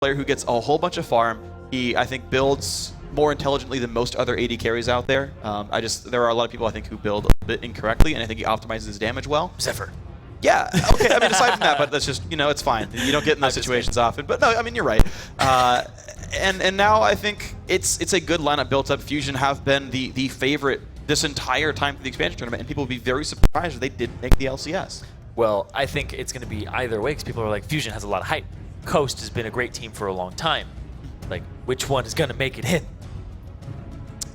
player who gets a whole bunch of farm. He, I think, builds more intelligently than most other AD carries out there. There are a lot of people, I think, who build a bit incorrectly, and I think he optimizes his damage well. Zephyr. Yeah, okay, I mean, aside from that, but that's just, it's fine. You don't get in those situations often. But no, I mean, you're right. And now I think it's a good lineup built up. Fusion have been the favorite this entire time for the expansion tournament, and people would be very surprised if they didn't make the LCS. Well, I think it's going to be either way, because people are like, Fusion has a lot of hype. Coast has been a great team for a long time. Like, which one is going to make it in?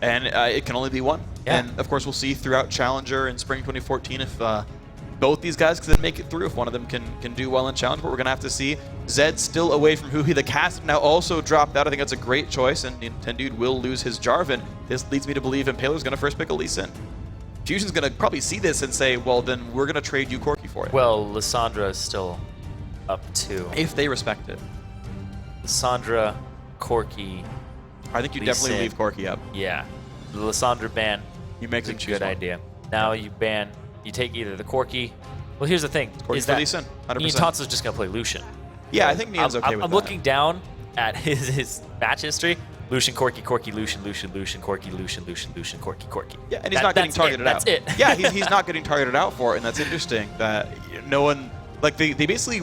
And it can only be one. Yeah. And, of course, we'll see throughout Challenger in spring 2014 if both these guys can make it through, if one of them can do well in Challenge. But we're going to have to see. Zed's still away from Huhi. The cast now also dropped out. I think that's a great choice, and Tendude will lose his Jarvan. This leads me to believe Impaler's going to first pick a Lee Sin. Fusion's going to probably see this and say, well, then we're going to trade you Corki for it. Well, Lissandra is still up too. If they respect it. Lissandra, Corki. I think you Lee definitely Sin. leave Corki up. Yeah. The Lissandra ban. You make is a them choose good one. idea. Now you take either the Corki. Well, here's the thing. Corki is for that Lee Sin, 100%. Niantatsu's just going to play Lucian. Yeah, I think Nian's okay with that. I'm looking down at his match history. Lucian, Corki, Corki, Lucian, Lucian, Lucian, Corki, Lucian, Lucian, Lucian, Corki, Corki. Yeah, and he's not getting targeted out. That's it. Yeah, he's not getting targeted out for it, and that's interesting that no one, like they basically,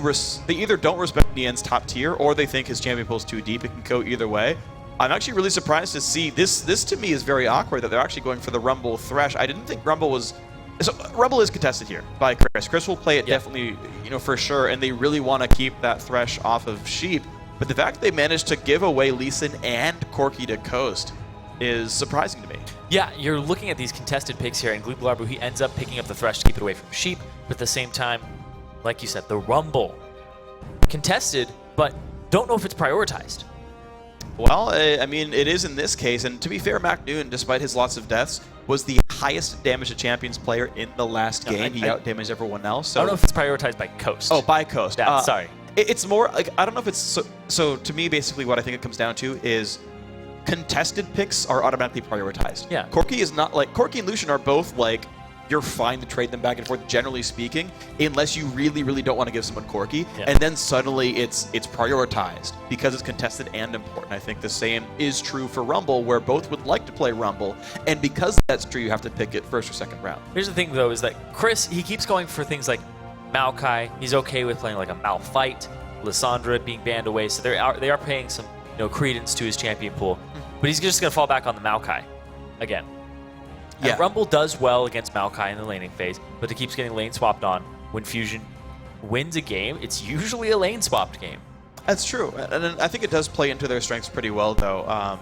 they either don't respect Nian's top tier or they think his champion pool is too deep. It can go either way. I'm actually really surprised to see this. This to me is very awkward that they're actually going for the Rumble Thresh. I didn't think Rumble was. So Rumble is contested here by Chris. Chris will play it definitely, for sure, and they really want to keep that Thresh off of Sheep. But the fact they managed to give away Lee Sin and Corki to Coast is surprising to me. Yeah, you're looking at these contested picks here, and Gloob he ends up picking up the Thresh to keep it away from Sheep, but at the same time, like you said, the Rumble. Contested, but don't know if it's prioritized. Well, I mean, it is in this case, and to be fair, MacNoon, despite his lots of deaths, was the highest damage to champions player in the last game. He outdamaged everyone else. So. I don't know if it's prioritized by Coast. Oh, by Coast. Yeah, sorry. It's more like, I don't know if it's so to me, basically what I think it comes down to is contested picks are automatically prioritized. Yeah. Corki is not like, Corki and Lucian are both like, you're fine to trade them back and forth, generally speaking, unless you really, really don't want to give someone Corki. Yeah. And then suddenly it's prioritized because it's contested and important. I think the same is true for Rumble, where both would like to play Rumble. And because that's true, you have to pick it first or second round. Here's the thing, though, is that Chris, he keeps going for things like Maokai. He's okay with playing like a Malphite, Lissandra being banned away. So they are paying some credence to his champion pool. But he's just going to fall back on the Maokai again. Yeah. And Rumble does well against Maokai in the laning phase, but it keeps getting lane swapped on. When Fusion wins a game, it's usually a lane swapped game. That's true. And I think it does play into their strengths pretty well, though.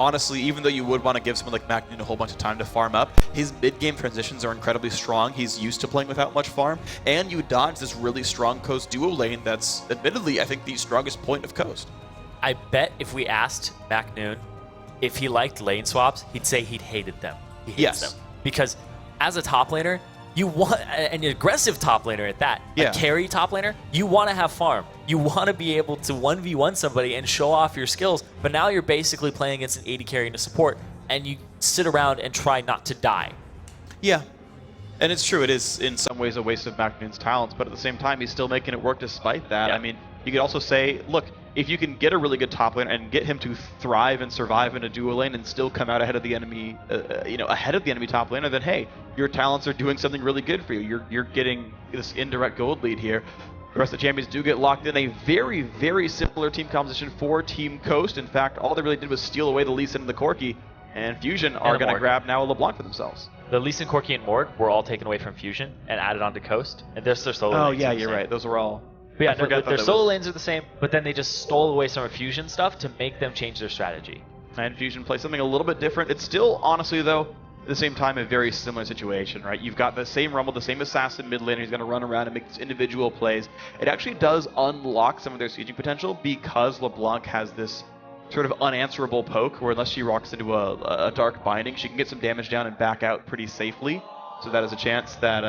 Honestly, even though you would want to give someone like MacNoon a whole bunch of time to farm up, his mid-game transitions are incredibly strong. He's used to playing without much farm, and you dodge this really strong Coast duo lane that's, admittedly, I think the strongest point of Coast. I bet if we asked MacNoon if he liked lane swaps, he'd say he hated them. He hates them. Because as a top laner, you want an aggressive top laner at that, a carry top laner, you want to have farm. You want to be able to 1v1 somebody and show off your skills, but now you're basically playing against an AD carry and a support, and you sit around and try not to die. Yeah. And it's true, it is in some ways a waste of MacNoon's talents, but at the same time, he's still making it work despite that. I mean, you could also say, look, if you can get a really good top lane and get him to thrive and survive in a duo lane and still come out ahead of the enemy, ahead of the enemy top laner, then hey, your talents are doing something really good for you. You're getting this indirect gold lead here. The rest of the champions do get locked in a very, very similar team composition for Team Coast. In fact, all they really did was steal away the Lee Sin and the Corki, and Fusion are going to grab now a LeBlanc for themselves. The Lee Sin, Corki, and Morg were all taken away from Fusion and added onto Coast, and their solo lanes. Oh yeah, you're right. Those were all. But yeah, no, their solo lanes are the same, but then they just stole away some of Fusion stuff to make them change their strategy. And Fusion plays something a little bit different. It's still, honestly, though, at the same time, a very similar situation, right? You've got the same Rumble, the same assassin mid laner. He's going to run around and make these individual plays. It actually does unlock some of their sieging potential because LeBlanc has this sort of unanswerable poke where unless she rocks into a dark binding, she can get some damage down and back out pretty safely. So that is a chance that,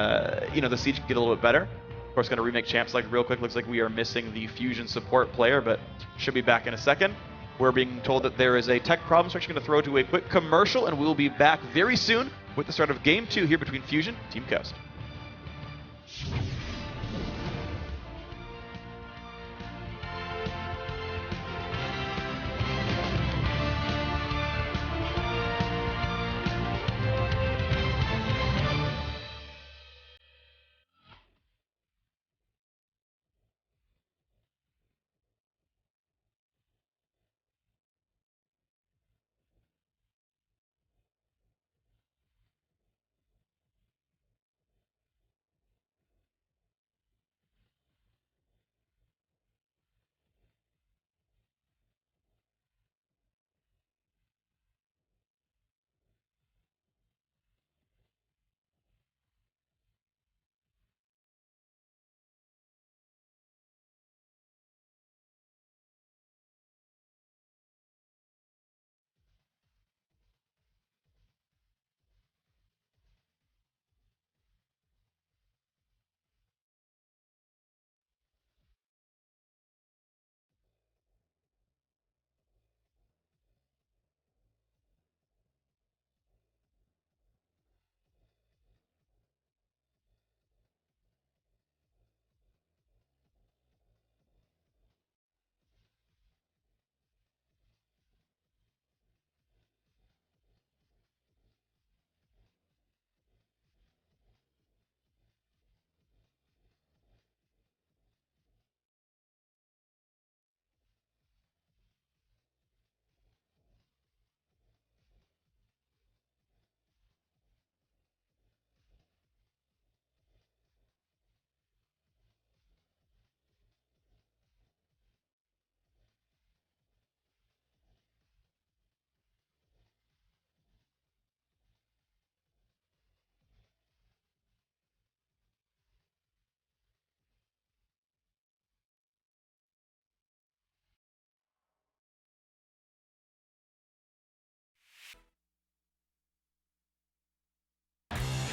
the siege can get a little bit better. Of course, going to remake champ select real quick. Looks like we are missing the Fusion support player, but should be back in a second. We're being told that there is a tech problem, so we're actually going to throw to a quick commercial, and we'll be back very soon with the start of Game 2 here between Fusion and Team Coast.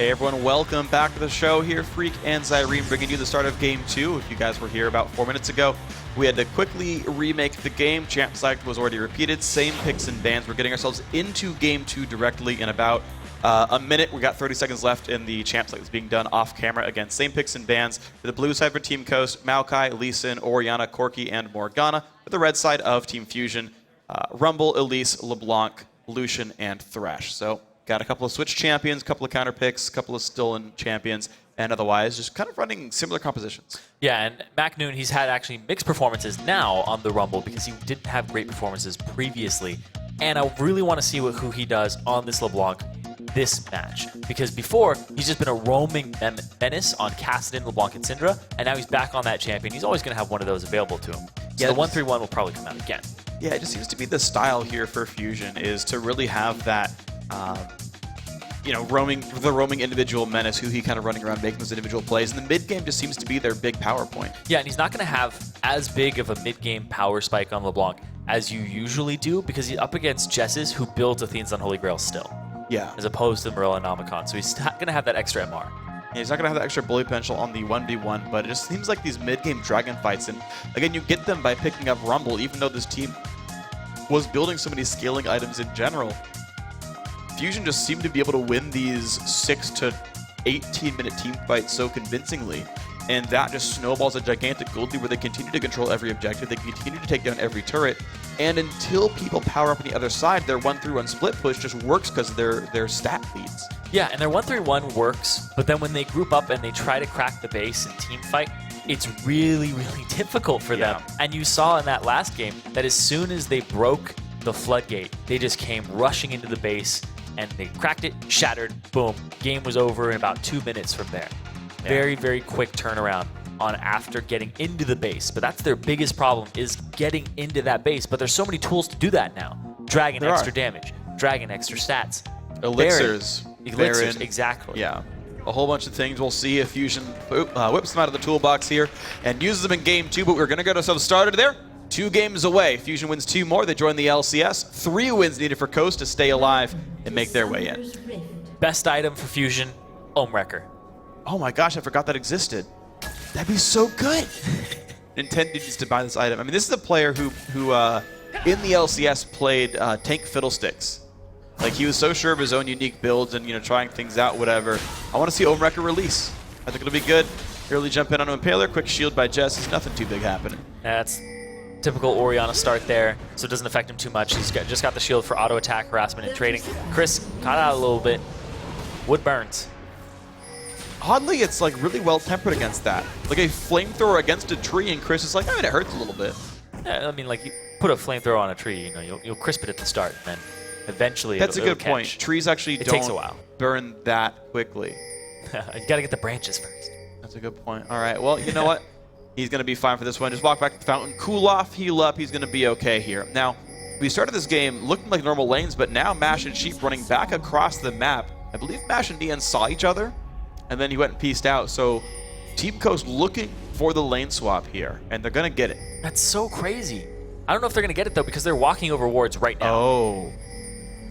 Hey everyone, welcome back to the show here. Freak and Zyrene bringing you the start of Game 2. If you guys were here about 4 minutes ago, we had to quickly remake the game. Champ select was already repeated. Same picks and bans. We're getting ourselves into Game 2 directly in about a minute. We got 30 seconds left in the champ select that's being done off camera. Again, same picks and bans. For the blue side for Team Coast, Maokai, Lee Sin, Orianna, Corki, and Morgana. For the red side of Team Fusion, Rumble, Elise, LeBlanc, Lucian, and Thresh. So got a couple of switch champions, a couple of counter picks, a couple of stolen champions, and otherwise just kind of running similar compositions. Yeah, and MacNoon, he's had actually mixed performances now on the Rumble because he didn't have great performances previously. And I really want to see who he does on this LeBlanc this match. Because before, he's just been a roaming menace on Kassadin, LeBlanc, and Syndra, and now he's back on that champion. He's always going to have one of those available to him. So the 1-3-1 will probably come out again. Yeah, it just seems to be the style here for Fusion is to really have that roaming individual menace who he kind of running around making those individual plays. And the mid game just seems to be their big power point. Yeah, and he's not going to have as big of a mid game power spike on LeBlanc as you usually do because he's up against Jesses who builds Athena's Unholy Grail still. Yeah. As opposed to Marilla and Omicron. So he's not going to have that extra MR. Yeah, he's not going to have that extra bully potential on the 1v1, but it just seems like these mid-game dragon fights, and again, you get them by picking up Rumble, even though this team was building so many scaling items in general. Fusion just seemed to be able to win these 6 to 18-minute team fights so convincingly, and that just snowballs a gigantic gold lead where they continue to control every objective, they continue to take down every turret, and until people power up on the other side, their 1-3-1 split push just works because of their stat leads. Yeah, and their 1-3-1 works, but then when they group up and they try to crack the base and team fight, it's really, really difficult for them. And you saw in that last game that as soon as they broke the floodgate, they just came rushing into the base and they cracked it, shattered, boom. Game was over in about 2 minutes from there. Yeah. Very, very quick turnaround on after getting into the base. But that's their biggest problem is getting into that base. But there's so many tools to do that now. Dragon extra damage, Dragon extra stats. Elixirs. Elixirs, exactly. Yeah. A whole bunch of things. We'll see if Fusion whips them out of the toolbox here and uses them in Game 2, but we're going to get ourselves started there. 2 games away. Fusion wins 2 more. They join the LCS. 3 wins needed for Coast to stay alive and make their way in. Best item for Fusion, Ohm Wrecker. Oh my gosh, I forgot that existed. That'd be so good. Nintendo needs to buy this item. I mean, this is a player who in the LCS played Tank Fiddlesticks. Like, he was so sure of his own unique builds and, trying things out, whatever. I want to see Ohm Wrecker release. I think it'll be good. Early jump in on Impaler, quick shield by Jess. There's nothing too big happening. That's typical Orianna start there, so it doesn't affect him too much. He's just got the shield for auto attack, harassment, and trading. Chris caught out a little bit. Wood burns. Oddly, it's like really well tempered against that. Like a flamethrower against a tree, and Chris is like, I mean, it hurts a little bit. Yeah, I mean, like, you put a flamethrower on a tree, you'll crisp it at the start, and then eventually That's a good catch. point. Trees actually takes a while. Burn that quickly. You gotta get the branches first. That's a good point. All right, well, you know what? He's going to be fine for this one. Just walk back to the fountain, cool off, heal up. He's going to be okay here. Now, we started this game looking like normal lanes, but now Mash and Sheep running back across the map. I believe Mash and Neon saw each other, and then he went and pieced out. So Team Coast looking for the lane swap here, and they're going to get it. That's so crazy. I don't know if they're going to get it, though, because they're walking over wards right now. Oh.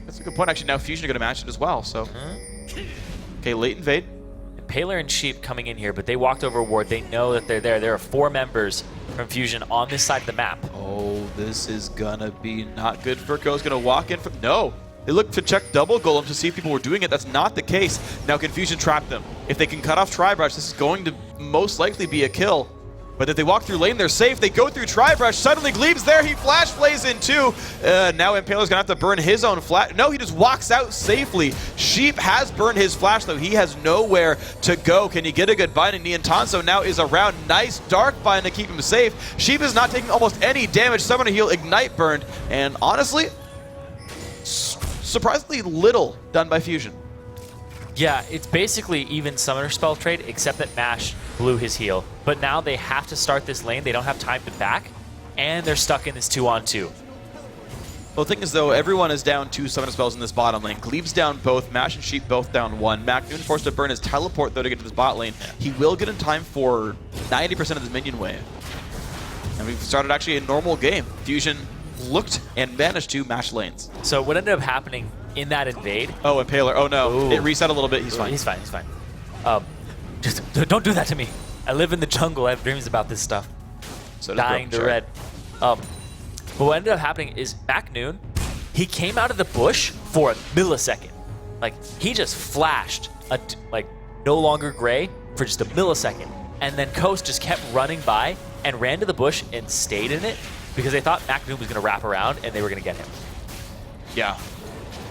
That's a good point. Actually, now Fusion are going to match it as well. So, okay, late invade. Paler and Sheep coming in here, but they walked over a ward. They know that they're there. There are 4 members from Fusion on this side of the map. Oh, this is gonna be not good for Coast. Gonna walk in from... No! They looked to check double golem to see if people were doing it. That's not the case. Now Confusion trapped them. If they can cut off Tribrush, this is going to most likely be a kill. But if they walk through lane, they're safe. They go through Tribrush. Suddenly Glebe's there. He flash plays in too. Now Impaler's gonna have to burn his own flash. No, he just walks out safely. Sheep has burned his flash though. He has nowhere to go. Can he get a good bind? And Niantanzo now is around. Nice dark bind to keep him safe. Sheep is not taking almost any damage. Summoner heal, ignite burned. And honestly, surprisingly little done by Fusion. Yeah, it's basically even summoner spell trade, except that Mash blew his heal. But now they have to start this lane. They don't have time to back, and they're stuck in this 2-on-2. Well, the thing is, though, everyone is down 2 summoner spells in this bottom lane. Glebe's down both, Mash and Sheep both down 1. MacNoon forced to burn his teleport, though, to get to this bot lane. He will get in time for 90% of his minion wave. And we've started actually a normal game. Fusion looked and managed to match lanes. So what ended up happening in that invade. Oh, Impaler. Oh, no. Ooh. It reset a little bit. He's fine. He's fine. He's fine. Just don't do that to me. I live in the jungle. I have dreams about this stuff. So Dying to red. But what ended up happening is back noon, he came out of the bush for a millisecond. Like, he just flashed like no longer gray for just a millisecond. And then Coast just kept running by and ran to the bush and stayed in it because they thought Mac Noon was going to wrap around and they were going to get him. Yeah.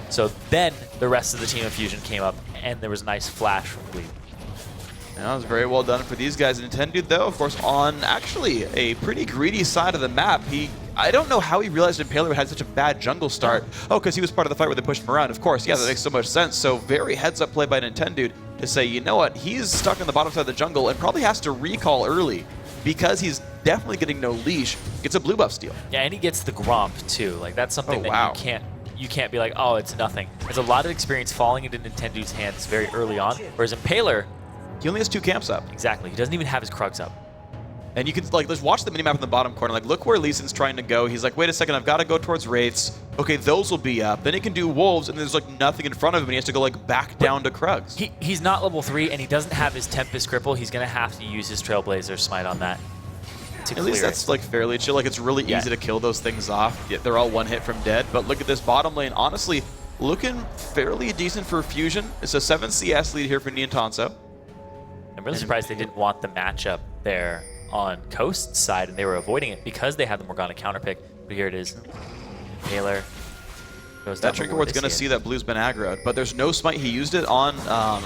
So then the rest of the team of Fusion came up and there was a nice flash from Bleed. That was very well done for these guys. Nintendo, though, of course, on actually a pretty greedy side of the map. I don't know how he realized Impaler had such a bad jungle start. Oh, because he was part of the fight where they pushed him around. Of course, yeah, that makes so much sense. So very heads-up play by Nintendo to say, you know what, he's stuck on the bottom side of the jungle and probably has to recall early because he's definitely getting no leash. Gets a blue buff steal. Yeah, and he gets the Gromp, too. Like, that's something you can't be like, oh, it's nothing. There's a lot of experience falling into Nintendo's hands very early on, whereas Impaler, he only has 2 camps up. Exactly. He doesn't even have his Krugs up. And you can, like, let's watch the minimap in the bottom corner. Like, look where Lee Sin's trying to go. He's like, wait a second, I've got to go towards Wraiths. Okay, those will be up. Then he can do Wolves, and there's, like, nothing in front of him, and he has to go, like, back down to Krugs. He's not level 3, and he doesn't have his Tempest Cripple. He's going to have to use his Trailblazer Smite on that to At least that's, like, fairly chill. Like, it's really easy to kill those things off. Yeah, they're all one hit from dead. But look at this bottom lane. Honestly, looking fairly decent for Fusion. It's a 7 CS lead here for Niantonso. I'm really surprised they didn't want the matchup there on Coast's side, and they were avoiding it because they had the Morgana counterpick. But here it is. Taylor goes down. That Trinket Ward's going to see that Blue's been aggroed, but there's no smite. He used it on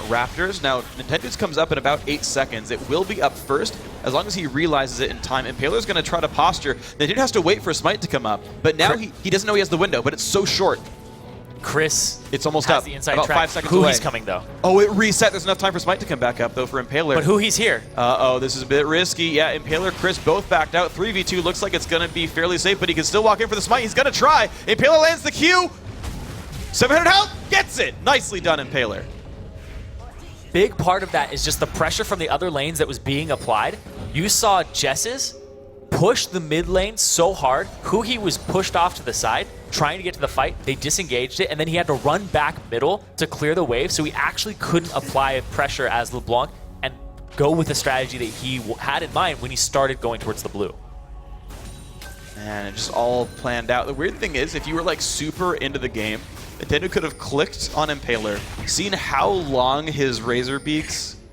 Raptors. Now, Nintendo's comes up in about 8 seconds. It will be up first as long as he realizes it in time. Impaler's going to try to posture. Nintendo has to wait for smite to come up, but now he doesn't know he has the window, but it's so short. Chris it's almost has up. The inside about track. 5 seconds who away. He's coming, though. Oh, it reset. There's enough time for smite to come back up, though, for Impaler. But who he's here? Uh-oh, this is a bit risky. Yeah, Impaler, Chris both backed out. 3v2 looks like it's going to be fairly safe, but he can still walk in for the smite. He's going to try. Impaler lands the Q. 700 health, gets it. Nicely done, Impaler. Big part of that is just the pressure from the other lanes that was being applied. You saw Jess's push the mid lane so hard. He was pushed off to the side, trying to get to the fight. They disengaged it, and then he had to run back middle to clear the wave, so he actually couldn't apply pressure as LeBlanc and go with the strategy that he had in mind when he started going towards the blue. And it just all planned out. The weird thing is, if you were like super into the game, Nintendo could have clicked on Impaler, seen how long his his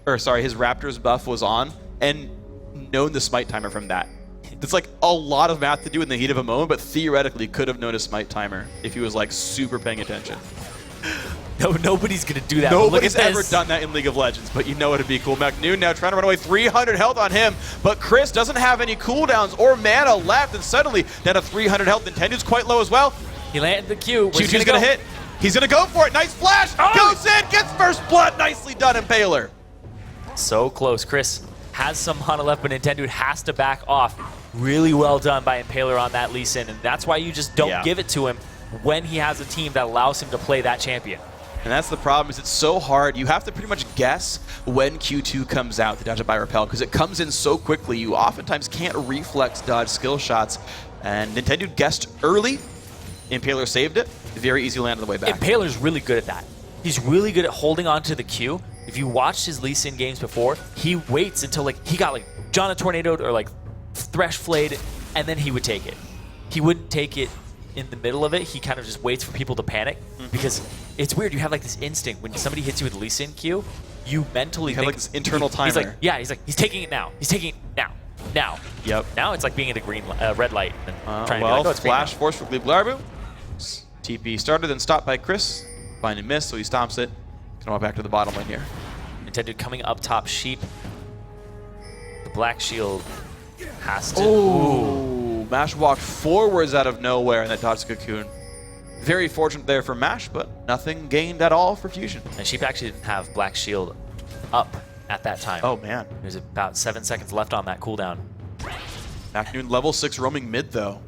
Raptors buff was on, and known the smite timer from that. It's like a lot of math to do in the heat of a moment, but theoretically could have known a smite timer if he was like super paying attention. No, nobody's gonna do that. Nobody's ever done that in League of Legends, but you know it'd be cool. McNoon now trying to run away, 300 health on him, but Chris doesn't have any cooldowns or mana left, and suddenly down to 300 health. Nintendo's quite low as well. He landed the Q. Q2's gonna hit. He's gonna go for it. Nice flash. Goes in, gets first blood. Nicely done, Impaler. So close. Chris has some mana left, but Nintendo has to back off. Really well done by Impaler on that Lee Sin, and that's why you just don't give it to him when he has a team that allows him to play that champion. And that's the problem, is it's so hard. You have to pretty much guess when Q2 comes out to dodge it by repel, because it comes in so quickly. You oftentimes can't reflex dodge skill shots. And Nintendo guessed early. Impaler saved it. Very easy land on the way back. Impaler's really good at that. He's really good at holding on to the Q. If you watched his Lee Sin games before, he waits until he got John Tornadoed or Thresh Flayed, and then he would take it. He wouldn't take it in the middle of it. He kind of just waits for people to panic, because it's weird. You have this instinct when somebody hits you with Lee Sin Q, you mentally think this internal timer. He's taking it now. He's taking it now. Now. Yep. Now it's like being at a red light and trying to it's flash force for Gliblarbu. TP started, then stopped by Chris. Find and miss, so he stomps it. Gonna walk back to the bottom lane here. Nintendo coming up top, Sheep. The Black Shield has to... Ooh. Mash walked forwards out of nowhere in that dodge cocoon. Very fortunate there for Mash, but nothing gained at all for Fusion. And Sheep actually didn't have Black Shield up at that time. Oh, man. There's about 7 seconds left on that cooldown. McNoon level 6 roaming mid, though.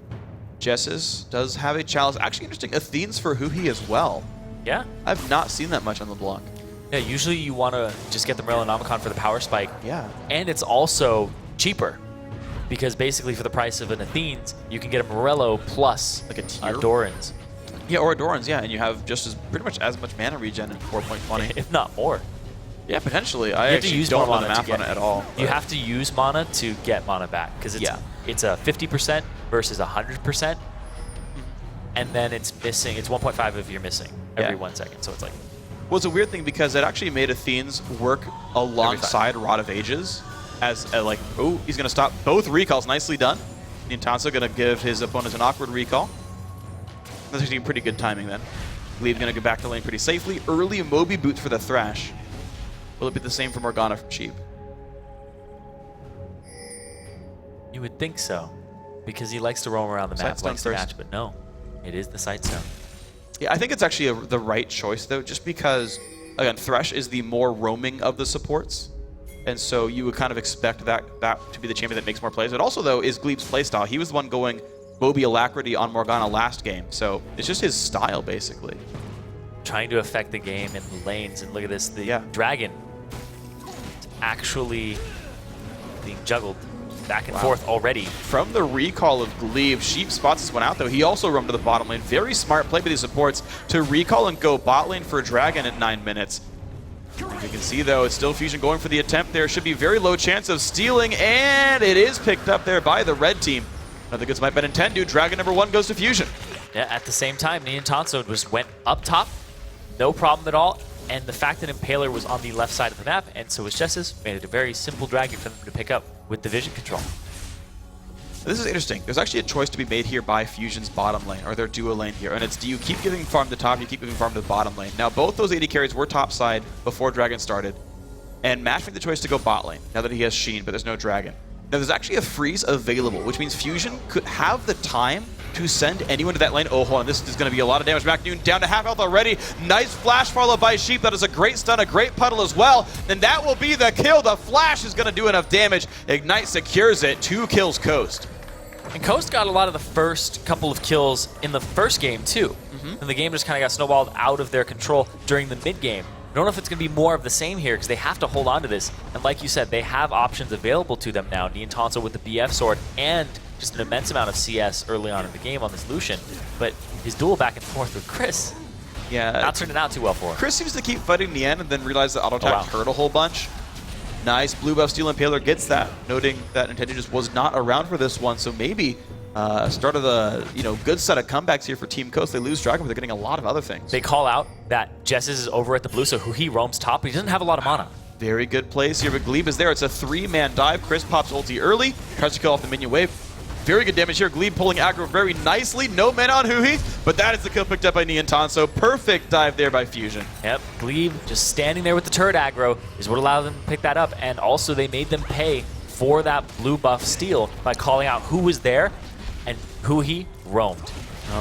Jesses does have a chalice. Actually interesting, Athene's for Huhi as well. Yeah. I've not seen that much on LeBlanc. Yeah, usually you want to just get the Morellonomicon for the power spike. Yeah. And it's also cheaper, because basically for the price of an Athene's, you can get a Morello plus a tier? Doran's. Yeah, or Adorans, yeah, and you have just pretty much as much mana regen in 4.20. If not more. Yeah, potentially. You I have to actually use don't more know the mana math on it at all. You have to use mana to get mana back, because it's a 50% versus 100%, and then it's missing. It's 1.5 if you're missing every 1 second. So it's like. Well, it's a weird thing because it actually made Athene's work alongside Rod of Ages as like, oh, he's going to stop both recalls. Nicely done. Niantanso going to give his opponent an awkward recall. That's actually pretty good timing then. Glebe going to go back to lane pretty safely. Early Moby boots for the Thrash. Will it be the same for Morgana from Sheep? You would think so, because he likes to roam around the map, likes to match, but no, it is the Sightstone. Yeah, I think it's actually the right choice, though, just because, again, Thresh is the more roaming of the supports, and so you would kind of expect that to be the champion that makes more plays. But also, though, is Glebe's playstyle. He was the one going Moby Alacrity on Morgana last game, so it's just his style, basically. Trying to affect the game in the lanes, and look at this, the dragon is actually being juggled back and forth already. From the recall of Glebe, Sheep spots this one out, though. He also roamed to the bottom lane. Very smart play by these supports to recall and go bot lane for Dragon at 9 minutes. As you can see, though, it's still Fusion going for the attempt there. Should be very low chance of stealing, and it is picked up there by the red team. Another good might bet intend to. Dragon number 1 goes to Fusion. Yeah, at the same time, Niantanso just went up top, no problem at all. And the fact that Impaler was on the left side of the map, and so was Jessis, made it a very simple dragon for them to pick up with the vision control. This is interesting. There's actually a choice to be made here by Fusion's bottom lane, or their duo lane here, and it's do you keep giving farm to top, you keep giving farm to the bottom lane. Now, both those AD carries were top side before Dragon started, and Mash made the choice to go bot lane, now that he has Sheen, but there's no Dragon. Now, there's actually a freeze available, which means Fusion could have the time to send anyone to that lane. Oh, hold on, this is going to be a lot of damage. MacNoon down to half health already. Nice flash followed by Sheep. That is a great stun, a great puddle as well. And that will be the kill. The flash is going to do enough damage. Ignite secures it. 2 kills Coast. And Coast got a lot of the first couple of kills in the first game, too. And the game just kind of got snowballed out of their control during the mid-game. I don't know if it's going to be more of the same here, because they have to hold on to this. And like you said, they have options available to them now. Niantanso with the BF sword and just an immense amount of CS early on in the game on this Lucian. But his duel back and forth with Chris, not turning out too well for him. Chris seems to keep fighting the end and then realize that auto attack hurt a whole bunch. Nice blue buff steal. Impaler gets that, noting that Nintendo just was not around for this one. So maybe start of the good set of comebacks here for Team Coast. They lose Dragon, but they're getting a lot of other things. They call out that Jessis is over at the blue, so he roams top, but he doesn't have a lot of mana. Very good plays here, but Glebe is there. It's a 3-man dive. Chris pops ulti early, tries to kill off the minion wave. Very good damage here. Glebe pulling aggro very nicely. No mana on Huhi, but that is the kill picked up by Niantanso. Perfect dive there by Fusion. Yep, Glebe just standing there with the turret aggro is what allowed them to pick that up, and also they made them pay for that blue buff steal by calling out who was there, and Huhi roamed.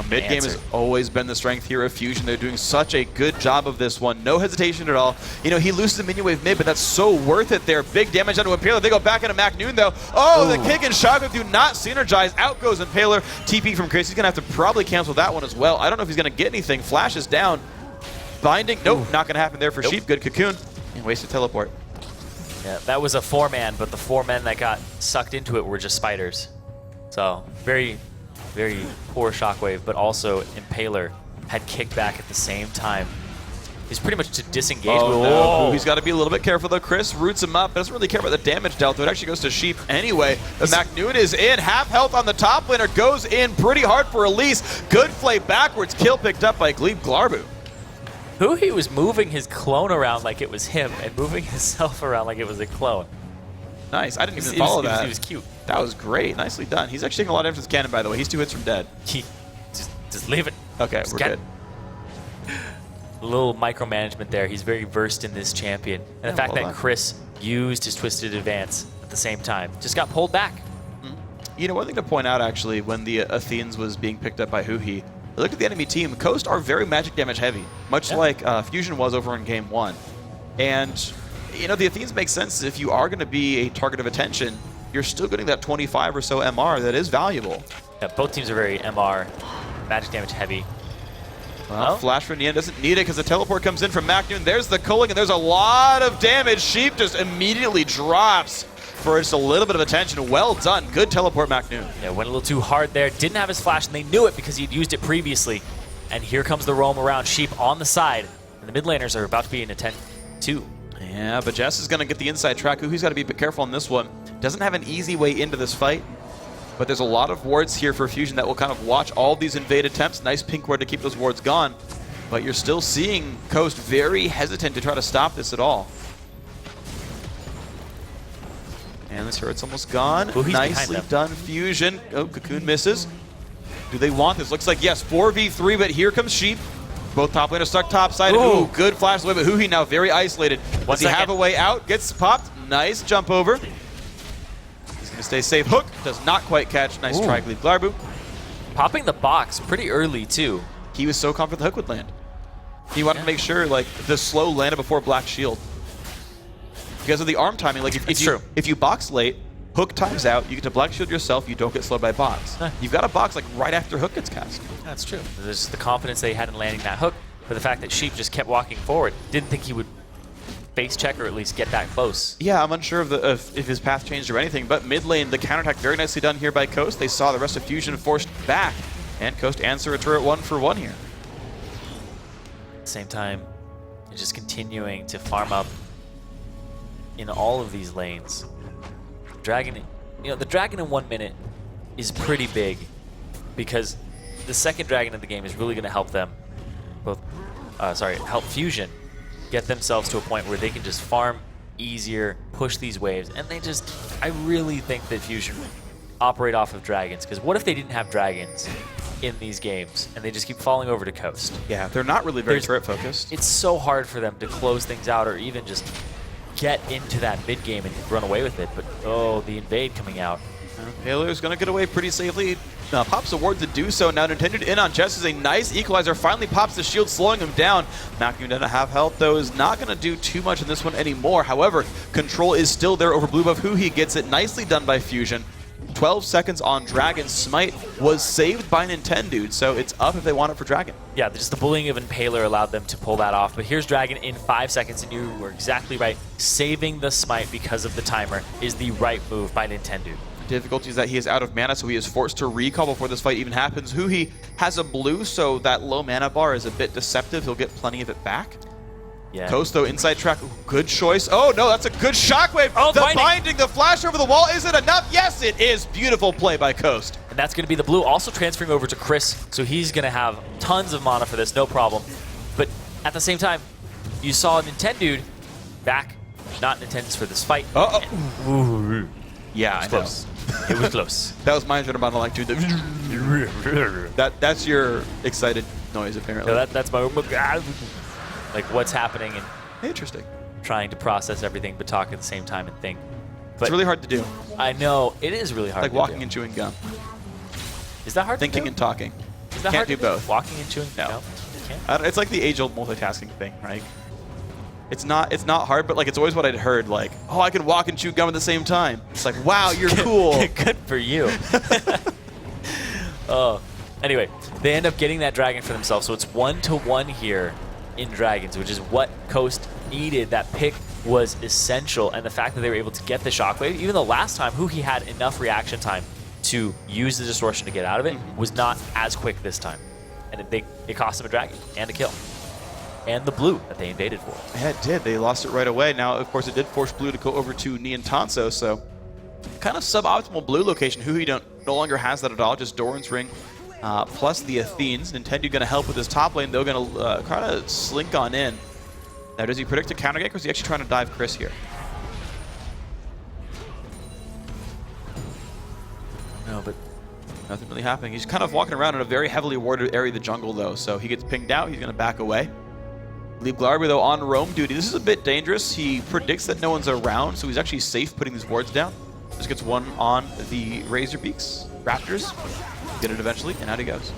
Mid-game has always been the strength here of Fusion. They're doing such a good job of this one. No hesitation at all. He loses the minion wave mid, but that's so worth it there. Big damage onto Impaler. They go back into MacNoon, though. Oh, the kick and shockwave do not synergize. Out goes Impaler. TP from Chris. He's going to have to probably cancel that one as well. I don't know if he's going to get anything. Flash is down. Binding. Nope, not going to happen there for Sheep. Good cocoon. And wasted teleport. Yeah, that was a 4-man, but the 4 men that got sucked into it were just spiders. So, very poor shockwave, but also Impaler had kicked back at the same time. He's pretty much to disengage. Oh, no. He's got to be a little bit careful, though. Chris roots him up, but doesn't really care about the damage dealt. It actually goes to Sheep anyway. The MacNoon is in. Half health on the top laner. Goes in pretty hard for Elise. Good play backwards. Kill picked up by Glebe Glarbu. He was moving his clone around like it was him and moving himself around like it was a clone. Nice. I didn't even follow that. He was cute. That was great. Nicely done. He's actually taking a lot of damage with his cannon, by the way. He's 2 hits from dead. Just leave it. Okay, we're good. A little micromanagement there. He's very versed in this champion. And the fact that Chris used his Twisted Advance at the same time just got pulled back. One thing to point out, actually, when the Athenes was being picked up by Huhi, look at the enemy team. Coast are very magic damage heavy, much like Fusion was over in Game 1. And, the Athenes make sense if you are going to be a target of attention. You're still getting that 25 or so MR that is valuable. Yeah, both teams are very MR, magic damage heavy. Well, Flash from the end doesn't need it because the teleport comes in from MacNoon. There's the culling, and there's a lot of damage. Sheep just immediately drops for just a little bit of attention. Well done. Good teleport, MacNoon. Yeah, went a little too hard there. Didn't have his flash, and they knew it because he'd used it previously. And here comes the roam around. Sheep on the side. And the mid laners are about to be in a 10-2. Yeah, but Jess is going to get the inside track. He's got to be a bit careful on this one. Doesn't have an easy way into this fight, but there's a lot of wards here for Fusion that will kind of watch all these invade attempts. Nice pink ward to keep those wards gone, but you're still seeing Coast very hesitant to try to stop this at all. And this turret's almost gone. Ooh, nicely done, Fusion. Oh, Cocoon misses. Do they want this? Looks like yes, 4v3, but here comes Sheep. Both top laners stuck topside. Ooh, good flash away, but Huhi now very isolated. Does he have a way out? Gets popped. Nice jump over. He's going to stay safe. Hook does not quite catch. Nice try, Glebe Glarbu. Popping the box pretty early, too. He was so confident the hook would land. He wanted to make sure like the slow landed before Black Shield. Because of the arm timing, like if you box late, Hook times out, you get to Black Shield yourself, you don't get slowed by box. You've got a box like right after Hook gets cast. That's true. There's the confidence they had in landing that hook, but the fact that Sheep just kept walking forward. Didn't think he would base check or at least get that close. Yeah, I'm unsure of if his path changed or anything, but mid lane, the counterattack very nicely done here by Coast. They saw the rest of Fusion forced back, and Coast answer a turret 1-for-1 here. At the same time, they're just continuing to farm up in all of these lanes. Dragon, the dragon in 1 minute is pretty big because the second dragon of the game is really going to help them help Fusion get themselves to a point where they can just farm easier, push these waves, and I really think that Fusion operate off of dragons, because what if they didn't have dragons in these games and they just keep falling over to Coast? Yeah, they're not really very turret focused. It's so hard for them to close things out or even just get into that mid game and run away with it, but the invade coming out. Taylor's going to get away pretty safely. Pops a ward to do so. Now Nintendo in on Jess is a nice equalizer. Finally pops the shield, slowing him down. Macum down to half health, though, is not going to do too much in this one anymore. However, control is still there over blue buff. He gets it. Nicely done by Fusion. 12 seconds on Dragon. Smite was saved by Nintendo, so it's up if they want it for Dragon. Yeah, just the bullying of Impaler allowed them to pull that off. But here's Dragon in 5 seconds, and you were exactly right. Saving the Smite because of the timer is the right move by Nintendo. Difficulty is that he is out of mana, so he is forced to recall before this fight even happens. Huhi has a blue, so that low mana bar is a bit deceptive. He'll get plenty of it back. Yeah. Coast, though, inside track. Good choice. Oh, no, that's a good shockwave. Oh, the binding, the flash over the wall. Is it enough? Yes, it is. Beautiful play by Coast. And that's going to be the blue, also transferring over to Chris, so he's going to have tons of mana for this, no problem. But at the same time, you saw Nintendo back, not Nintendo's for this fight. Uh-oh. Yeah, I know. Close. It was close. That was my turn about like too. That's your excited noise apparently. No, that's my like what's happening and interesting. Trying to process everything but talk at the same time and think. But it's really hard to do. I know it is really hard. Like walking and chewing gum. Is that hard? Thinking and talking. Is that Can't hard do to both. Walking and chewing? No. It's like the age-old multitasking thing, right? It's not hard, but like it's always what I'd heard, like, oh, I can walk and chew gum at the same time. It's like, wow, you're cool. Good for you. Anyway, they end up getting that dragon for themselves, so it's 1-1 here in dragons, which is what Coast needed. That pick was essential, and the fact that they were able to get the shockwave, even though last time he had enough reaction time to use the distortion to get out of it, was not as quick this time, and it cost them a dragon and a kill. And the blue that they invaded for. Yeah, it did. They lost it right away. Now, of course, it did force blue to go over to Ni and Tanso, so kind of suboptimal blue location. Huhi no longer has that at all, just Doran's Ring plus the Athenes. Nintendo going to help with his top lane. They're going to kind of slink on in. Now, does he predict a counter gank, or is he actually trying to dive Chris here? No, but nothing really happening. He's kind of walking around in a very heavily warded area of the jungle, though, so he gets pinged out. He's going to back away. Leave Glarby, though, on roam duty. This is a bit dangerous. He predicts that no one's around, so he's actually safe putting these wards down. Just gets one on the Razor Beaks. Raptors get it eventually, and out he goes.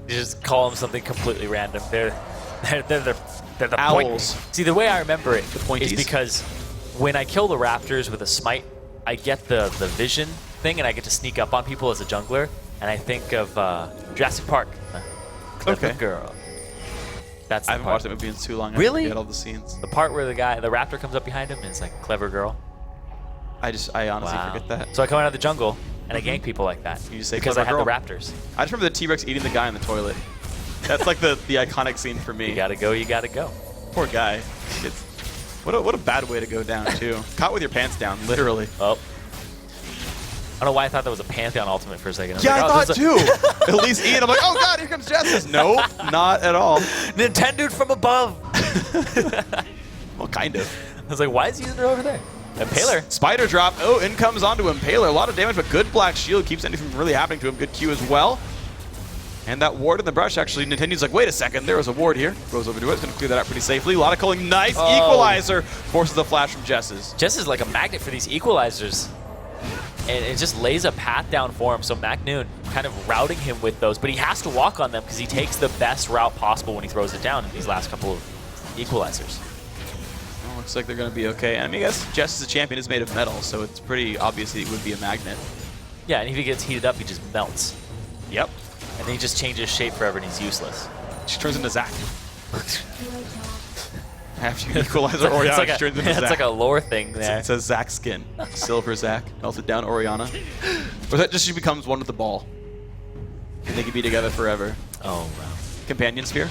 You just call them something completely random. They're the owls. See, the way I remember it is because when I kill the Raptors with a smite, I get the vision thing, and I get to sneak up on people as a jungler, and I think of Jurassic Park. Clever girl. That's I haven't watched that movie in too long. Really? I forget all the scenes. The part where the raptor comes up behind him and it's like, clever girl. I honestly forget that. So I come out of the jungle, and I gank people like that. You just say, because I had girl. the Raptors. I just remember the T-Rex eating the guy in the toilet. That's like the iconic scene for me. You gotta go, you gotta go. Poor guy. What a bad way to go down, too. Caught with your pants down, literally. Oh. I don't know why I thought that was a Pantheon ultimate for a second. I thought too. At least Ian, I'm like, oh god, here comes Justice. Nope, not at all. Nintendo from above. Well, kind of. I was like, why is he using it over there? Impaler. Spider drop. Oh, in comes onto Impaler. A lot of damage, but good black shield keeps anything from really happening to him. Good Q as well. And that ward in the brush, actually, Nintendo's like, wait a second, there was a ward here. Goes over to it, it's going to clear that out pretty safely. A lot of culling, nice equalizer. Forces the flash from Jess's. Jess is like a magnet for these equalizers. And it just lays a path down for him. So Macnoon kind of routing him with those, but he has to walk on them because he takes the best route possible when he throws it down in these last couple of equalizers. Well, looks like they're going to be okay. I mean, I guess Jess as a champion is made of metal, so it's pretty obvious that he would be a magnet. Yeah, and if he gets heated up, he just melts. Yep. And then he just changes shape forever and he's useless. She turns into Zac. After you equalize Orianna, she turns into Zac. It's like a lore thing there. It says Zac skin. Silver Zac. Melted down Orianna. Or that just she becomes one with the ball. And they can be together forever. Oh, wow. Companion sphere.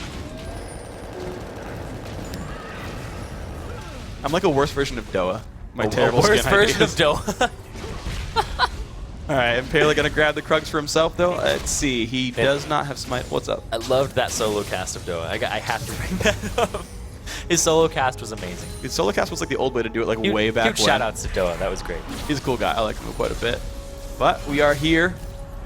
I'm like a worse version of Doa. My terrible worse skin version ideas. of Doa. Alright, Impaler gonna grab the Krugs for himself though. Let's see, he does not have smite. What's up? I loved that solo cast of Doa. I have to bring that up. His solo cast was amazing. His solo cast was like the old way to do it, like way back when. Huge shout outs to Doa, that was great. He's a cool guy, I like him quite a bit. But we are here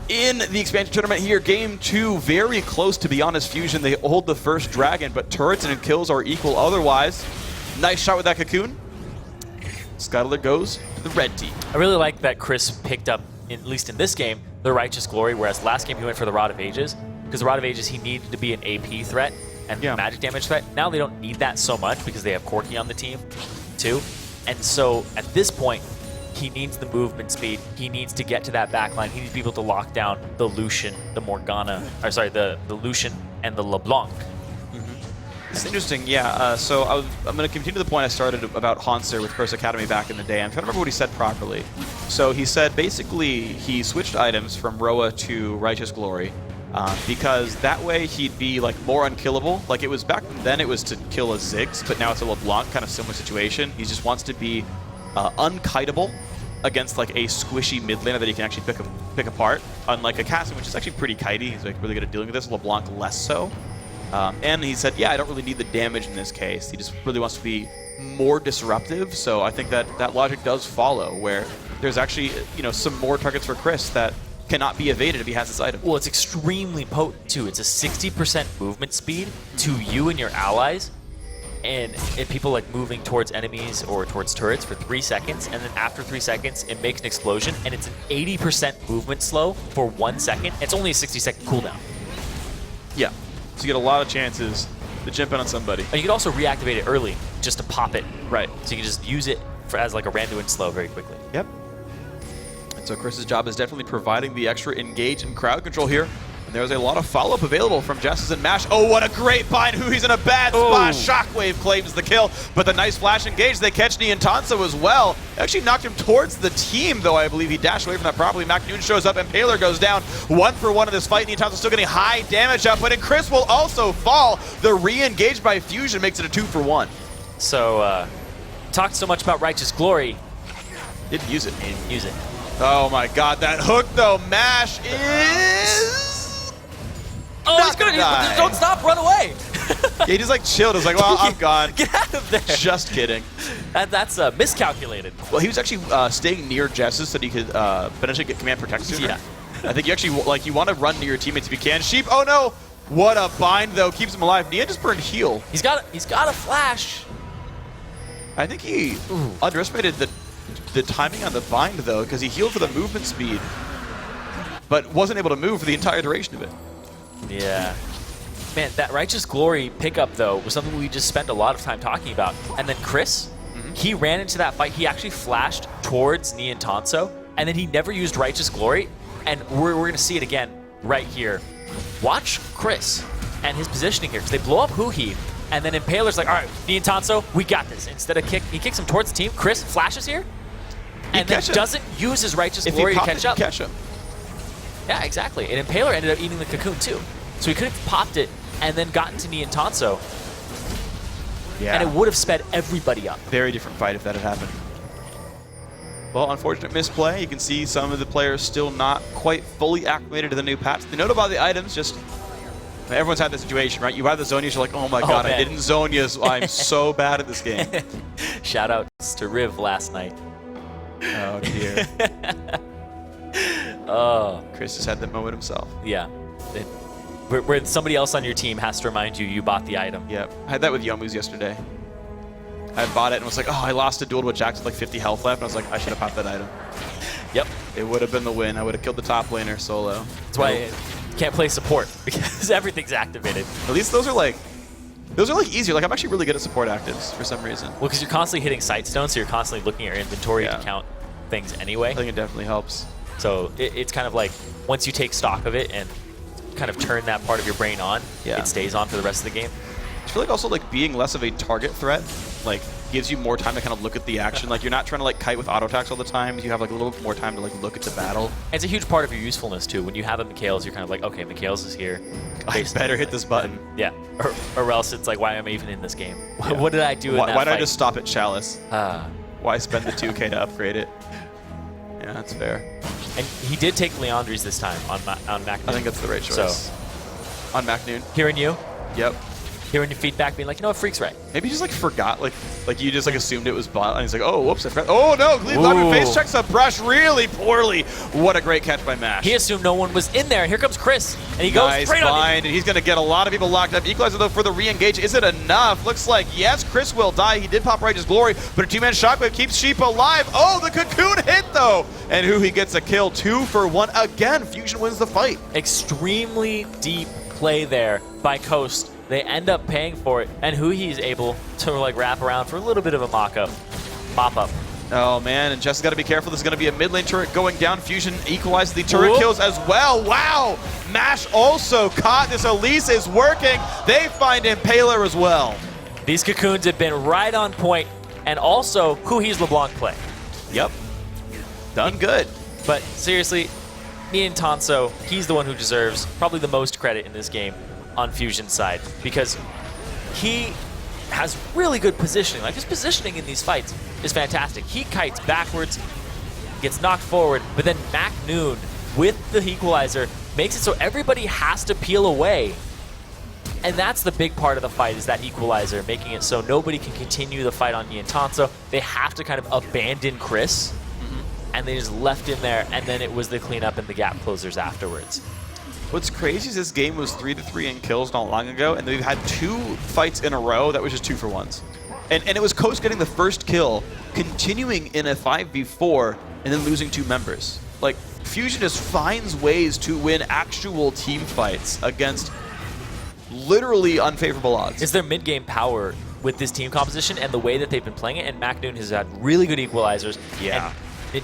in the expansion tournament here. Game 2, very close to be honest, Fusion. They hold the first dragon, but turrets and kills are equal otherwise. Nice shot with that cocoon. Scuttler goes to the red team. I really like that Chris picked up, at least in this game, the Righteous Glory, whereas last game he went for the Rod of Ages, because the Rod of Ages he needed to be an AP threat and magic damage threat. Now they don't need that so much because they have Corki on the team too. And so at this point, he needs the movement speed. He needs to get to that backline. He needs to be able to lock down the Lucian, the Morgana, or sorry, the Lucian and the LeBlanc. It's interesting, yeah. So I'm going to continue the point I started about Hanser with Curse Academy back in the day. I'm trying to remember what he said properly. So he said basically he switched items from Roa to Righteous Glory because that way he'd be like more unkillable. Like it was back then it was to kill a Ziggs, but now it's a LeBlanc, kind of similar situation. He just wants to be unkiteable against like a squishy mid laner that he can actually pick apart. Unlike a Cassim, which is actually pretty kitey. He's like really good at dealing with this. LeBlanc less so. And he said, yeah, I don't really need the damage in this case. He just really wants to be more disruptive. So I think that logic does follow, where there's actually some more targets for Chris that cannot be evaded if he has this item. Well, it's extremely potent too. It's a 60% movement speed to you and your allies. And if people like moving towards enemies or towards turrets for 3 seconds, and then after 3 seconds, it makes an explosion, and it's an 80% movement slow for 1 second. It's only a 60-second cooldown. Yeah. So you get a lot of chances to jump in on somebody. And you can also reactivate it early just to pop it. Right. So you can just use it as like a Randuin slow very quickly. Yep. And so Chris's job is definitely providing the extra engage and crowd control here. And there's a lot of follow-up available from Justice and Mash. Oh, what a great bind. He's in a bad spot. Shockwave claims the kill, but the nice flash engage. They catch Niantanso as well. Actually knocked him towards the team, though I believe he dashed away from that properly. Macnoon shows up, and Impaler goes down 1-for-1 in this fight. Niantanso still getting high damage output, and Chris will also fall. The re-engage by Fusion makes it a 2-for-1. So, talked so much about Righteous Glory. Didn't use it. Didn't use it. Oh my god, that hook, though. Mash is... Oh, he's gonna die. Don't stop, run away. Yeah, he just like chilled. He was like, well, I'm gone. Get out of there. Just kidding. That's miscalculated. Well, he was actually staying near Jess's so that he could potentially get command protect sooner. Yeah. I think you actually, like, you want to run near your teammates if you can. Sheep, oh no! What a bind, though. Keeps him alive. Nia just burned heal. He's got a flash. I think he underestimated the timing on the bind, though, because he healed for the movement speed, but wasn't able to move for the entire duration of it. Yeah. Man, that Righteous Glory pickup, though, was something we just spent a lot of time talking about. And then Chris, he ran into that fight. He actually flashed towards Niantanso, and then he never used Righteous Glory. And we're going to see it again right here. Watch Chris and his positioning here, because they blow up Huhi, and then Impaler's like, all right, Niantanso, we got this. Instead of he kicks him towards the team. Chris flashes here, and then doesn't use his Righteous Glory to catch up. Catch him. Yeah, exactly. And Impaler ended up eating the cocoon too. So he could have popped it and then gotten to Nian Tanso. Yeah. And it would have sped everybody up. Very different fight if that had happened. Well, unfortunate misplay. You can see some of the players still not quite fully acclimated to the new patch. The note about the items, just everyone's had this situation, right? You buy the Zonias, you're like, oh my god, man. I didn't Zonias. I'm so bad at this game. Shout outs to Riv last night. Oh dear. Oh, Chris just had that moment himself. yeah. Where somebody else on your team has to remind you you bought the item. Yep. I had that with Yomu's yesterday. I bought it and was like, oh, I lost a duel with Jax with like 50 health left. And I was like, I should have popped that item. Yep. It would have been the win. I would have killed the top laner solo. That's why you can't play support, because everything's activated. At least those are like easier. Like I'm actually really good at support actives for some reason. Well, because you're constantly hitting Sightstone, so you're constantly looking at your inventory to count things anyway. I think it definitely helps. So it's kind of like once you take stock of it and kind of turn that part of your brain on, it stays on for the rest of the game. I feel like also like being less of a target threat like gives you more time to kind of look at the action. Like you're not trying to like kite with auto attacks all the time. You have like a little bit more time to like look at the battle. It's a huge part of your usefulness too. When you have a Mikhails, you're kind of like, okay, Mikhails is here. I better hit this button. Yeah, or else it's like, why am I even in this game? Yeah. What did I do in that Why fight? did I just stop at Chalice? Why spend the 2K to upgrade it? Yeah, that's fair. And he did take Leandri's this time on Mac Noon. I think that's the right choice. So, on Mac Noon. Hearing you. Yep. Hearing your feedback, being like, you know what, Freak's right. Maybe he just like forgot, like you just like assumed it was bot, and he's like, oh, whoops, I forgot. Oh no, Glebe face checks a brush really poorly. What a great catch by Mash. He assumed no one was in there, and here comes Chris, and he goes straight on bind, and he's gonna get a lot of people locked up. Equalizer though for the re-engage. Is it enough? Looks like yes, Chris will die. He did pop Righteous Glory, but a two-man shockwave keeps Sheep alive. Oh, the cocoon hit though, and he gets a kill, 2 for 1 again. Fusion wins the fight. Extremely deep play there by Coast. They end up paying for it, and he's able to like wrap around for a little bit of a mop-up. Oh man, and Jess has got to be careful. There's going to be a mid lane turret going down. Fusion equalizes the turret kills as well. Wow! Mash also caught this. Elise is working. They find Impaler as well. These cocoons have been right on point, and also he's LeBlanc play. Yep. Done good. But seriously, Nian Tanso, he's the one who deserves probably the most credit in this game on Fusion's side, because he has really good positioning. Like his positioning in these fights is fantastic. He kites backwards, gets knocked forward, but then Mac Noon with the equalizer makes it so everybody has to peel away. And that's the big part of the fight, is that equalizer, making it so nobody can continue the fight on Nian Tanso. They have to kind of abandon Chris, and they just left him there, and then it was the cleanup and the gap closers afterwards. What's crazy is this game was 3-3 in kills not long ago, and we've had 2 fights in a row that was just 2 for 1s. And it was Coast getting the first kill, continuing in a 5v4, and then losing 2 members. Like, Fusion just finds ways to win actual team fights against literally unfavorable odds. It's their mid-game power with this team composition and the way that they've been playing it, and Mac Noon has had really good equalizers. Yeah. And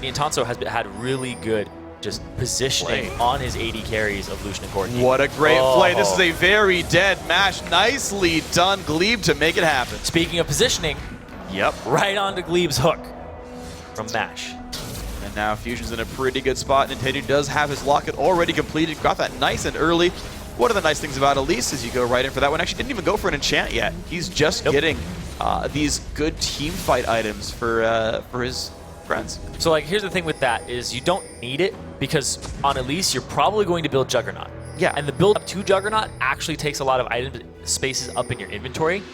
Nian Tanso has had really good just positioning on his 80 carries of Lucian and Corki. What a great play. This is a very dead Mash. Nicely done, Glebe, to make it happen. Speaking of positioning, right onto Glebe's hook from Mash. And now Fusion's in a pretty good spot. Nintendo does have his locket already completed. Got that nice and early. One of the nice things about Elise is you go right in for that one. Actually didn't even go for an enchant yet. He's just getting these good team fight items for his friends. So like, here's the thing with that is you don't need it, because on Elise you're probably going to build Juggernaut. Yeah. And the build up to Juggernaut actually takes a lot of item spaces up in your inventory,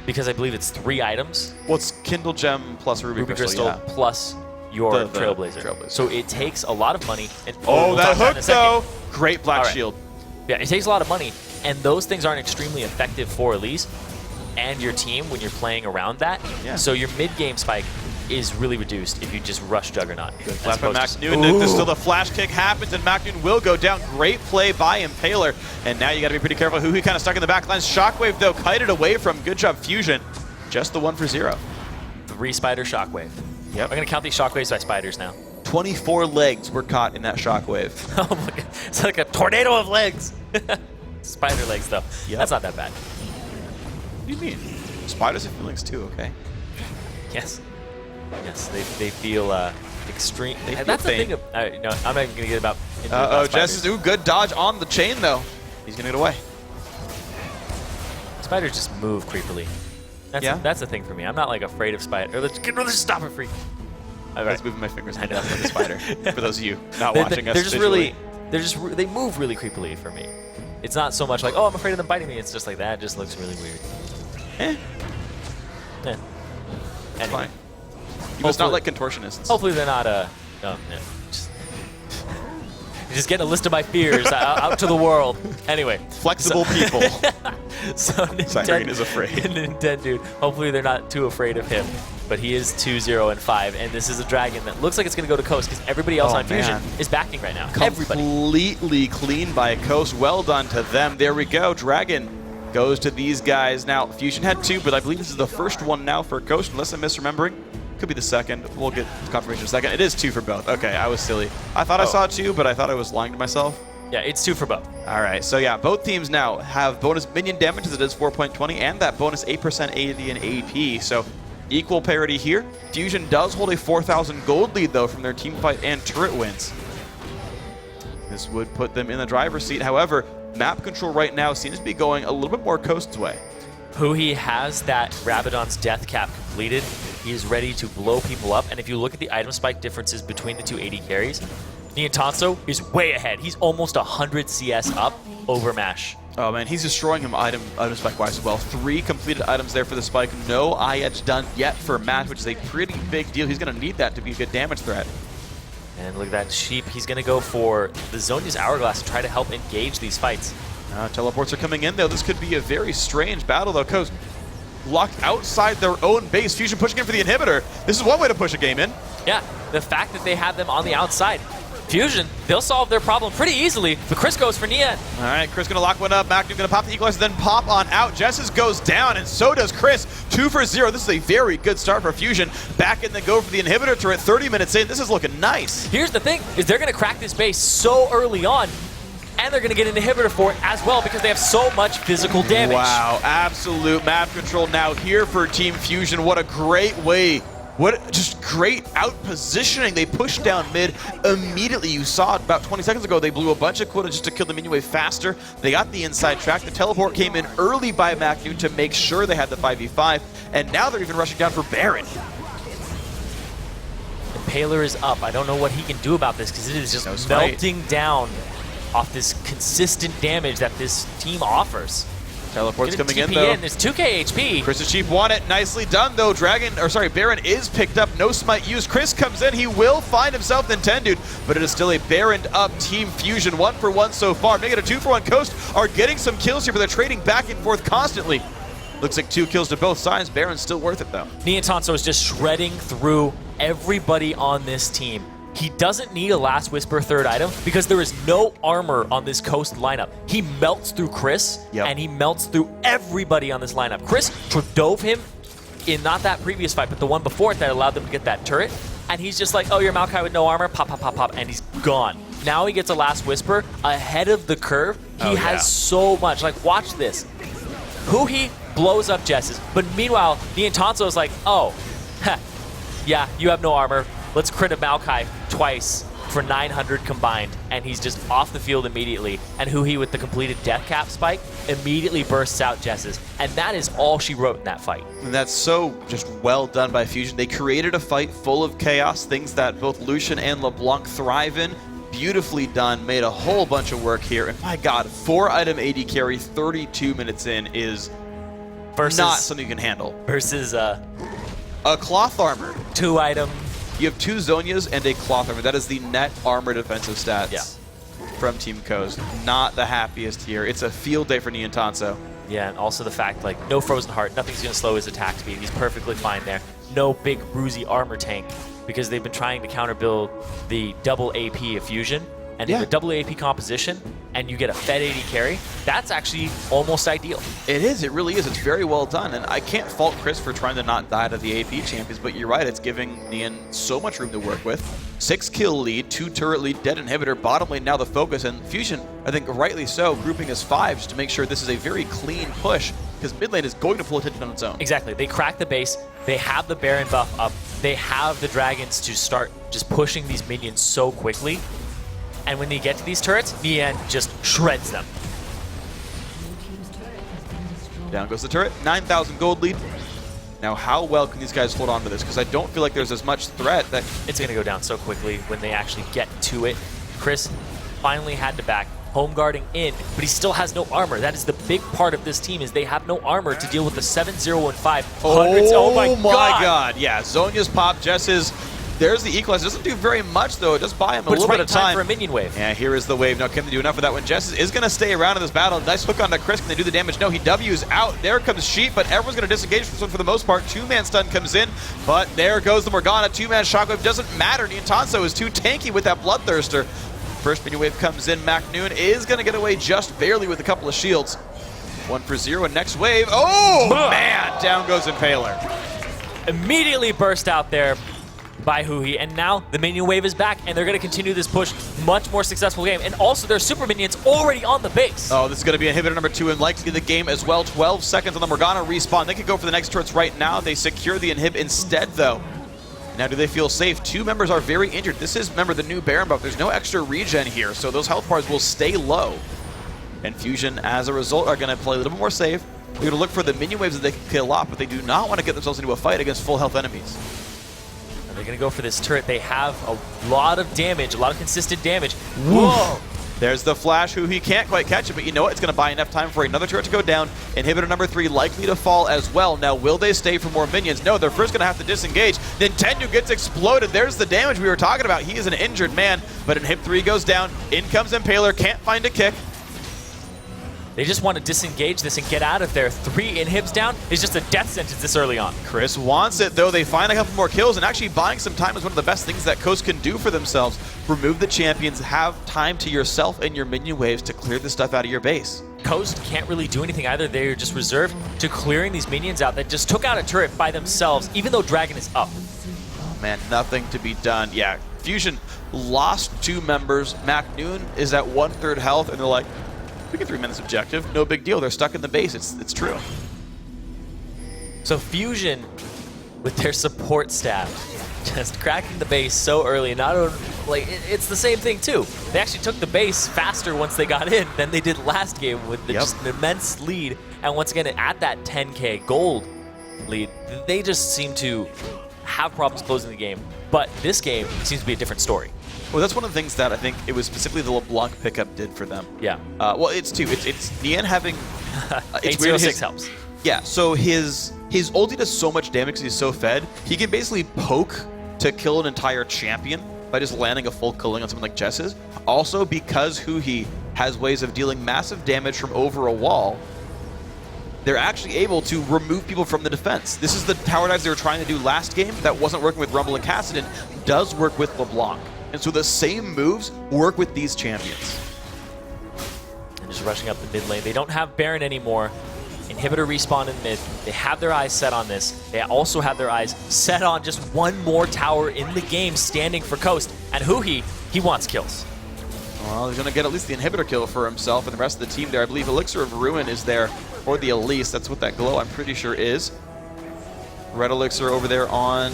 because I believe it's 3 items. Well, it's Kindle Gem plus Ruby Crystal plus your the Trailblazer. So it takes a lot of money. And that hook though! Great Black Shield. Yeah, it takes a lot of money, and those things aren't extremely effective for Elise and your team when you're playing around that. Yeah. So your mid-game spike is really reduced if you just rush Juggernaut. Good flash by Mac Noon. Still the flash kick happens, and Mac Noon will go down. Great play by Impaler. And now you got to be pretty careful who he kind of stuck in the back lines. Shockwave, though, kited away from. Good job, Fusion. Just the 1 for 0. 3 spider Shockwave. Yep. I'm going to count these Shockwaves by spiders now. 24 legs were caught in that Shockwave. Oh my god. It's like a tornado of legs. Spider legs, though. Yep. That's not that bad. What do you mean? Spiders have feelings too, okay? Yes. Yes, they feel extreme. They feel That's the pain. thing. No, I'm not even gonna get about. Jess is good dodge on the chain though. He's gonna get away. Spiders just move creepily. That's the thing for me. I'm not like afraid of spider. Let's stop it free. I was moving my fingers on the spider. For those of you not watching us, they're just visually. they move really creepily for me. It's not so much like, oh, I'm afraid of them biting me. It's just like that. It just looks really weird. It's Anyway. fine. You must not like contortionists. Hopefully they're not just getting a list of my fears out to the world. Anyway, Flexible people. So Siren is afraid. Nintendo, hopefully they're not too afraid of him. But he is 2-0-5, and this is a dragon that looks like it's going to go to Coast because everybody else on Fusion is backing right now. Completely clean by Coast. Well done to them. There we go. Dragon goes to these guys. Now, Fusion had 2, but I believe this is the first one now for Coast, unless I'm misremembering. Could be the second. We'll get confirmation in a second. It is 2 for both. Okay, I was silly. I thought I saw 2, but I thought I was lying to myself. Yeah, it's 2 for both. All right, so yeah, both teams now have bonus minion damage as it is 4.20 and that bonus 8% AD and AP. So equal parity here. Fusion does hold a 4,000 gold lead though from their team fight and turret wins. This would put them in the driver's seat. However, map control right now seems to be going a little bit more Coast's way. He has that Rabadon's death cap completed. He is ready to blow people up. And if you look at the item spike differences between the two AD carries, Niantanso is way ahead. He's almost 100 CS up over Mash. Oh man, he's destroying him item spike wise as well. 3 completed items there for the spike. No eye-edge done yet for Mash, which is a pretty big deal. He's going to need that to be a good damage threat. And look at that Sheep. He's going to go for the Zhonya's Hourglass to try to help engage these fights. Teleports are coming in though. This could be a very strange battle though. Coast locked outside their own base. Fusion pushing in for the inhibitor. This is one way to push a game in. Yeah, the fact that they have them on the outside. Fusion, they'll solve their problem pretty easily, but Chris goes for Nian. All right, Chris gonna lock one up. Magnu gonna pop the equalizer, then pop on out. Jessis goes down, and so does Chris. 2 for 0. This is a very good start for Fusion. Back in the go for the inhibitor turret. 30 minutes in. This is looking nice. Here's the thing, is they're gonna crack this base so early on, and they're gonna get an inhibitor for it as well because they have so much physical damage. Wow, absolute map control now here for Team Fusion. What a great way. What just great out positioning. They pushed down mid immediately. You saw it about 20 seconds ago. They blew a bunch of quota just to kill the minion wave faster. They got the inside track. The teleport came in early by Magnu to make sure they had the 5v5. And now they're even rushing down for Baron. Impaler is up. I don't know what he can do about this because it is just melting down off this consistent damage that this team offers. Teleport's coming in though. There's 2k HP. Chris is cheap, won it. Nicely done though. Baron is picked up. No smite used. Chris comes in. He will find himself Nintendude, but it is still a Baroned up Team Fusion. 1 for 1 so far. Make it a 2 for 1. Coast are getting some kills here, but they're trading back and forth constantly. Looks like 2 kills to both sides. Baron's still worth it though. Niantanso is just shredding through everybody on this team. He doesn't need a Last Whisper third item because there is no armor on this Coast lineup. He melts through Chris, and he melts through everybody on this lineup. Chris dove him in not that previous fight, but the one before it that allowed them to get that turret. And he's just like, oh, you're Maokai with no armor, pop, pop, pop, pop, and he's gone. Now he gets a Last Whisper ahead of the curve. He has so much. Like, watch this. He blows up Jessis, but meanwhile, Niantanso is like, oh, yeah, you have no armor. Let's crit a Maokai twice for 900 combined, and he's just off the field immediately. And Huhi with the completed death cap spike immediately bursts out Jessis, and that is all she wrote in that fight. And that's so just well done by Fusion. They created a fight full of chaos, things that both Lucian and LeBlanc thrive in. Beautifully done, made a whole bunch of work here. And my God, 4 item AD carry 32 minutes in is not something you can handle. Versus a cloth armor. 2 item. You have 2 Zhonyas and a cloth armor. That is the net armor defensive stats from Team Coast. Not the happiest here. It's a field day for Niantanso. Yeah, and also the fact, like, no Frozen Heart. Nothing's going to slow his attack speed. He's perfectly fine there. No big bruisey armor tank because they've been trying to counter build the double AP of Fusion. And in the double AP composition, and you get a Fed 80 carry, that's actually almost ideal. It is. It really is. It's very well done. And I can't fault Chris for trying to not die to the AP champions, but you're right. It's giving Nian so much room to work with. 6 kill lead, 2 turret lead, dead inhibitor, bottom lane now the focus. And Fusion, I think rightly so, grouping as 5 just to make sure this is a very clean push because mid lane is going to pull attention on its own. Exactly. They crack the base. They have the Baron buff up. They have the dragons to start just pushing these minions so quickly. And when they get to these turrets, Nian just shreds them. Down goes the turret. 9,000 gold lead. Now, how well can these guys hold on to this? Because I don't feel like there's as much threat that... It's going to go down so quickly when they actually get to it. Chris finally had to back. Home guarding in, but he still has no armor. That is the big part of this team, is they have no armor to deal with the 7-0-1-5 hundreds. Oh my god. Yeah, Zhonya's pop, Jess's. There's the equalizer. Doesn't do very much, though. It does buy him a little bit of time for a minion wave. Yeah, here is the wave. Now, can they do enough of that when Jess is going to stay around in this battle? Nice hook onto Chris. Can they do the damage? No, he W's out. There comes Sheep, but everyone's going to disengage from this one for the most part. Two-man stun comes in, but there goes the Morgana. Two-man shockwave doesn't matter. Niantanso is too tanky with that Bloodthirster. First minion wave comes in. MacNoon is going to get away just barely with a couple of shields. 1-for-0, and next wave. Oh, man! Down goes Impaler. Immediately burst out there by Huhi, and now the minion wave is back, and they're going to continue this push. Much more successful game, and also their super minions already on the base. Oh, this is going to be inhibitor number 2 and likely the game as well. 12 seconds on the Morgana respawn. They could go for the next turrets right now. They secure the inhib instead, though. Now, do they feel safe? 2 members are very injured. This is, remember, the new Baron buff. There's no extra regen here, so those health bars will stay low. And Fusion, as a result, are going to play a little bit more safe. They're going to look for the minion waves that they can kill off, but they do not want to get themselves into a fight against full health enemies. They're going to go for this turret. They have a lot of damage, a lot of consistent damage. Whoa! There's the flash, who he can't quite catch it, but you know what? It's going to buy enough time for another turret to go down. Inhibitor number 3 likely to fall as well. Now, will they stay for more minions? No, they're first going to have to disengage. Nintendo gets exploded. There's the damage we were talking about. He is an injured man, but Inhib 3 goes down. In comes Impaler, can't find a kick. They just want to disengage this and get out of there. 3 inhibs down is just a death sentence this early on. Chris wants it, though. They find a couple more kills, and actually buying some time is one of the best things that Coast can do for themselves. Remove the champions, have time to yourself and your minion waves to clear the stuff out of your base. Coast can't really do anything either. They're just reserved to clearing these minions out that just took out a turret by themselves, even though Dragon is up. Oh, man, nothing to be done. Yeah, Fusion lost 2 members. MacNoon is at 1/3 health, and they're like, we get 3 minutes objective. No big deal. They're stuck in the base. It's true. So Fusion, with their support staff, just cracking the base so early. Not like it's the same thing too. They actually took the base faster once they got in than they did last game with just an immense lead. And once again, at that 10K gold lead, they just seem to have problems closing the game. But this game seems to be a different story. Well, that's one of the things that I think it was specifically the LeBlanc pickup did for them. Yeah. Well, it's 2. It's Nian having... 806 helps. Yeah, so his ulti does so much damage because he's so fed. He can basically poke to kill an entire champion by just landing a full killing on someone like Jess's. Also, because Huhi has ways of dealing massive damage from over a wall, they're actually able to remove people from the defense. This is the tower dives they were trying to do last game that wasn't working with Rumble and Kassadin, does work with LeBlanc. And so the same moves work with these champions. And just rushing up the mid lane. They don't have Baron anymore. Inhibitor respawn in mid. They have their eyes set on this. They also have their eyes set on just one more tower in the game standing for Coast. And Huhi, he wants kills. Well, he's going to get at least the inhibitor kill for himself and the rest of the team there. I believe Elixir of Ruin is there, or the Elise. That's what that glow, I'm pretty sure, is. Red Elixir over there on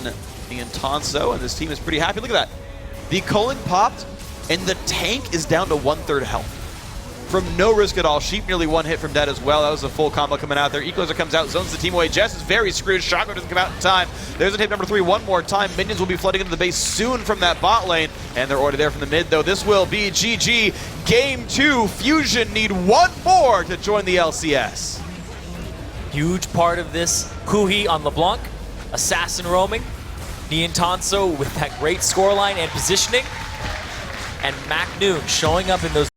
Niantanso, and this team is pretty happy. Look at that. The culling popped, and the tank is down to 1/3 health. From no risk at all. Sheep nearly 1 hit from dead as well. That was a full combo coming out there. Equalizer comes out, zones the team away. Jess is very screwed. Shotgun doesn't come out in time. There's a hit number 3 one more time. Minions will be flooding into the base soon from that bot lane, and they're already there from the mid, though. This will be GG. Game 2. Fusion need 1 more to join the LCS. Huge part of this. Huhi on LeBlanc. Assassin roaming. Niantanso with that great scoreline and positioning. And MacNoon showing up in those